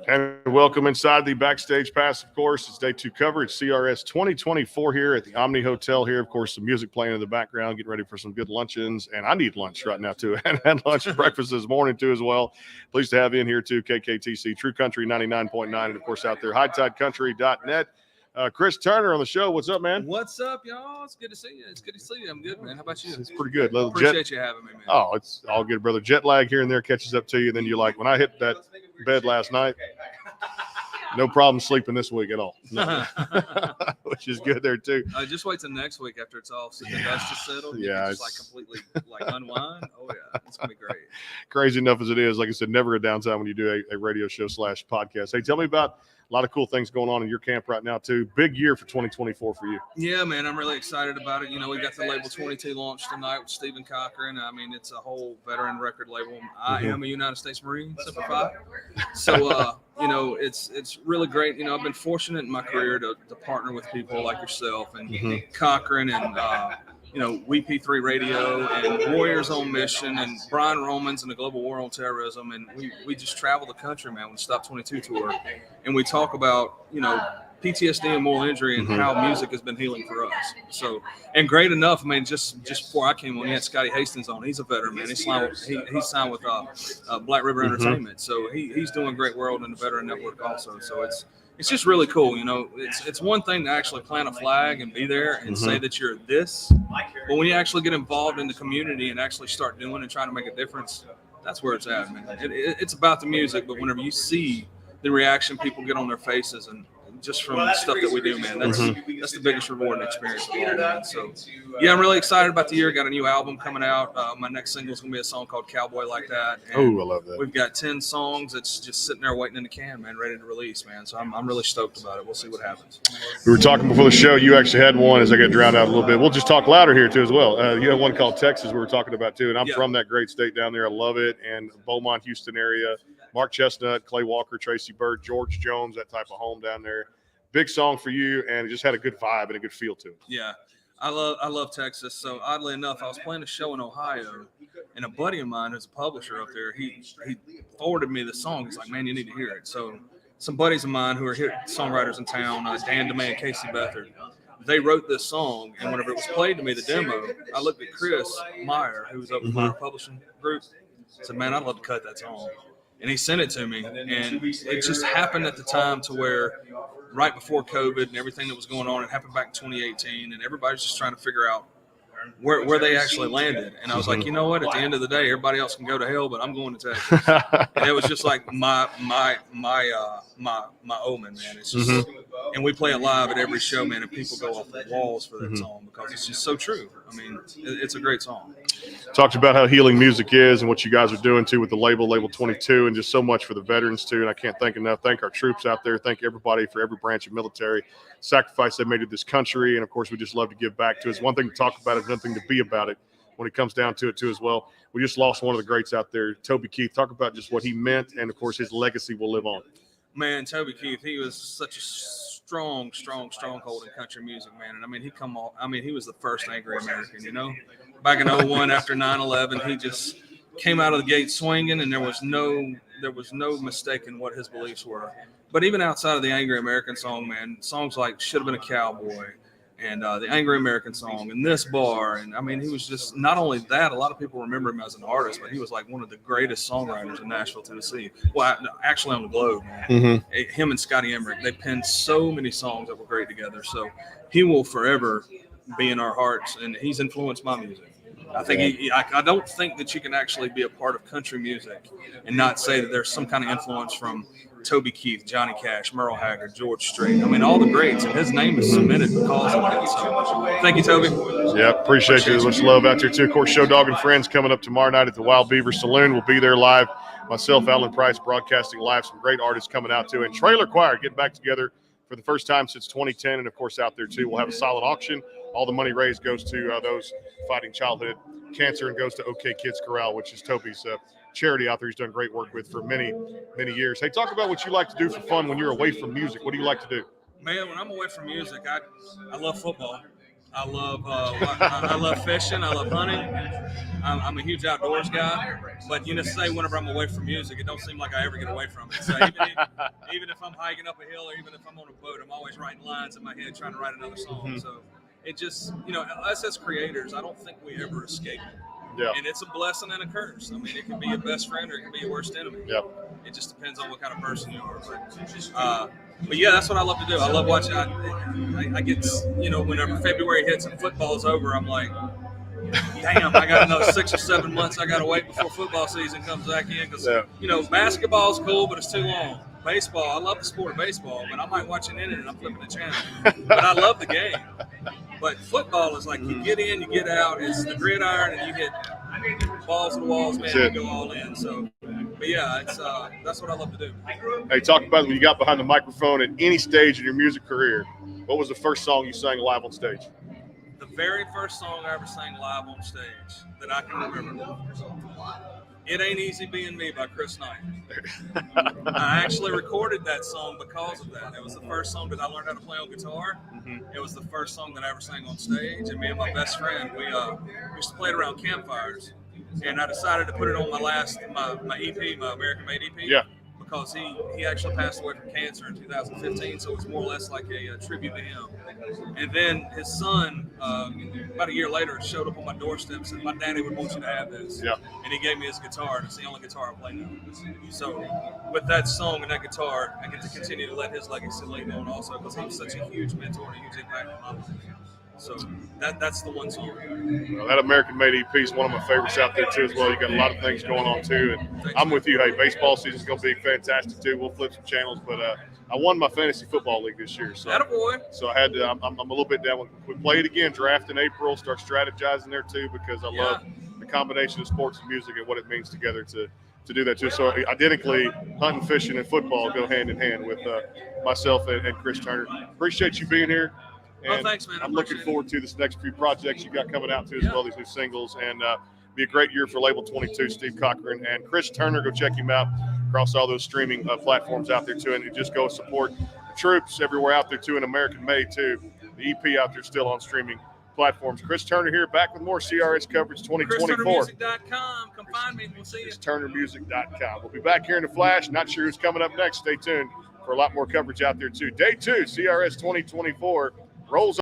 And welcome inside the Backstage Pass, of course. It's day 2 coverage, CRS 2024 here at the Omni Hotel here. Of course, some music playing in the background, getting ready for some good luncheons. And I need lunch right now, too. And had lunch and breakfast this morning, too, as well. Pleased to have you in here, too. KKTC, True Country 99.9. And, of course, out there, hightidecountry.net. Chris Turner on the show. What's up, man? What's up, y'all? It's good to see you. It's good to see you. I'm good, man. How about you? It's pretty good. Appreciate you having me, man. Oh, it's all good, brother. Jet lag here and there catches up to you. Then you're like, when I hit that bed last night, no problem sleeping this week at all. No. Which is good there, too. Just wait till next week after it's all the dust is settled. Yeah. Just like completely unwind. Oh, yeah. It's going to be great. Crazy enough as it is, like I said, never a downtime when you do a radio show / podcast. Hey, tell me about a lot of cool things going on in your camp right now, too. Big year for 2024 for you. Yeah, man, I'm really excited about it. You know, we got the Label 22 launch tonight with Stephen Cochran. I mean, it's a whole veteran record label. I am a United States Marine, Semper Fi. So, you know, it's really great. You know, I've been fortunate in my career to partner with people like yourself and Cochran and, you know, WP3 Radio and Warriors on Mission and Brian Romans and the Global War on Terrorism. And we just travel the country, man, with the Stop 22 tour. And we talk about, you know, PTSD and moral injury and how music has been healing for us. So, and great enough, I mean, just before I came on, he had Scotty Hastings on. He's a veteran, man. He's signed with Black River Entertainment. So he's doing great work in the Veteran Network also. So it's just really cool. You know, it's one thing to actually plant a flag and be there and say that you're this, but when you actually get involved in the community and actually start doing and trying to make a difference, that's where it's at, man. It's about the music, but whenever you see the reaction people get on their faces and just from the stuff that we do, man, that's the biggest rewarding experience of all, man. So, yeah, I'm really excited about the year. Got a new album coming out. My next single is going to be a song called Cowboy Like That. Oh, I love that. We've got 10 songs that's just sitting there waiting in the can, man, ready to release, man. So I'm really stoked about it. We'll see what happens. We were talking before the show. You actually had one as I got drowned out a little bit. We'll just talk louder here, too, as well. You had one called Texas we were talking about, too, and I'm from that great state down there. I love it. And Beaumont, Houston area. Mark Chestnut, Clay Walker, Tracy Bird, George Jones, that type of home down there. Big song for you, and it just had a good vibe and a good feel to it. Yeah, I love Texas. So oddly enough, I was playing a show in Ohio, and a buddy of mine who's a publisher up there, he forwarded me the song. He's like, man, you need to hear it. So some buddies of mine who are songwriters in town, Dan DeMay and Casey Beathard, they wrote this song, and whenever it was played to me, the demo, I looked at Chris Meyer, who was up with Meyer Publishing Group, said, man, I'd love to cut that song. And he sent it to me, and it just happened at the time to where right before COVID and everything that was going on, it happened back in 2018, and everybody's just trying to figure out where they actually landed. And I was like, you know what? At the end of the day, everybody else can go to hell, but I'm going to Texas. And it was just like my omen, man. It's just, and we play it live at every show, man, and people go off the walls for that song because it's just so true. I mean, it's a great song. Talked about how healing music is and what you guys are doing too with the Label 22, and just so much for the veterans too. And I can't thank enough. Thank our troops out there. Thank everybody for every branch of military sacrifice they made to this country. And of course, we just love to give back to it. It's one thing to talk about it, another thing to be about it when it comes down to it too as well. We just lost one of the greats out there, Toby Keith. Talk about just what he meant, and of course, his legacy will live on. Man, Toby Keith, he was such a stronghold in country music, man. And I mean, he was the first angry American, you know. Back in 01 after 9/11, he just came out of the gate swinging, and there was no mistaking what his beliefs were. But even outside of the Angry American song, man, songs like Should Have Been a Cowboy and the Angry American song and This Bar. And I mean, he was just not only that, a lot of people remember him as an artist, but he was like one of the greatest songwriters in Nashville, Tennessee. Well, actually on the globe, man. Him and Scotty Emmerich, they penned so many songs that were great together. So he will forever be in our hearts, and he's influenced my music. I think I don't think that you can actually be a part of country music and not say that there's some kind of influence from Toby Keith, Johnny Cash, Merle Haggard, George Strait. I mean, all the greats, and his name is cemented because of that. So thank you, Toby. Yeah, appreciate you. Much love out there, too. Of course, Show Dog and Friends coming up tomorrow night at the Wild Beaver Saloon. We'll be there live. Myself, Alan Price, broadcasting live. Some great artists coming out, too. And Trailer Choir getting back together for the first time since 2010. And, of course, out there, too, we'll have a silent auction. All the money raised goes to those fighting childhood cancer and goes to OK Kids Corral, which is Toby's charity out there. He's done great work with for many, many years. Hey, talk about what you like to do for fun when you're away from music. What do you like to do? Man, when I'm away from music, I love football. I love I love fishing. I love hunting. I'm a huge outdoors guy, but say whenever I'm away from music, it don't seem like I ever get away from it. So even if I'm hiking up a hill or even if I'm on a boat, I'm always writing lines in my head trying to write another song. Mm-hmm. So it just us as creators, I don't think we ever escape it. Yeah. And it's a blessing and a curse. I mean, it can be your best friend or it can be your worst enemy. Yep. It just depends on what kind of person you are. But yeah, that's what I love to do. I love watching. I get, whenever February hits and football's over, I'm like, damn, I got another 6 or 7 months I got to wait before football season comes back in. Because, basketball's cool, but it's too long. Baseball, I love the sport of baseball, but I might watch an inning and I'm flipping the channel. But I love the game. But football is like you get in, you get out. It's the gridiron, and you hit balls to the walls, man. You go all in. So, but yeah, it's that's what I love to do. Hey, talk about when you got behind the microphone at any stage in your music career. What was the first song you sang live on stage? The very first song I ever sang live on stage that I can remember. It Ain't Easy Being Me by Chris Knight. I actually recorded that song because of that. It was the first song that I learned how to play on guitar. Mm-hmm. It was the first song that I ever sang on stage. And me and my best friend, we used to play it around campfires. And I decided to put it on my EP, my American Made EP. Yeah. Because he actually passed away from cancer in 2015, so it's more or less like a tribute to him. And then his son, about a year later, showed up on my doorstep and said, "My daddy would want you to have this." Yeah. And he gave me his guitar, and it's the only guitar I play now. So with that song and that guitar, I get to continue to let his legacy live on also, because he was such a huge mentor and a huge impact on my life. So that's the one song. Well, that American Made EP is one of my favorites out there too as well. You got a lot of things going on too, and I'm with you. Hey, baseball season's going to be fantastic too. We'll flip some channels, but I won my fantasy football league this year, so I had to. I'm a little bit down. We play it again, draft in April, start strategizing there too, because I love the combination of sports and music and what it means together to do that too. So identically, hunting, fishing, and football go hand in hand with myself and Chris Turner. Appreciate you being here. And thanks, man. I'm looking forward to this next few projects you got coming out too as well, these new singles, and be a great year for Label 22, Steve Cochran and Chris Turner. Go check him out across all those streaming platforms out there too, and just go support the troops everywhere out there too, and American Made too. The EP out there still on streaming platforms. Chris Turner here, back with more CRS coverage 2024. ChrisTurnerMusic.com. Come find me. We'll see you. ChrisTurnerMusic.com. We'll be back here in a flash. Not sure who's coming up next. Stay tuned for a lot more coverage out there too. Day 2, CRS 2024 rolls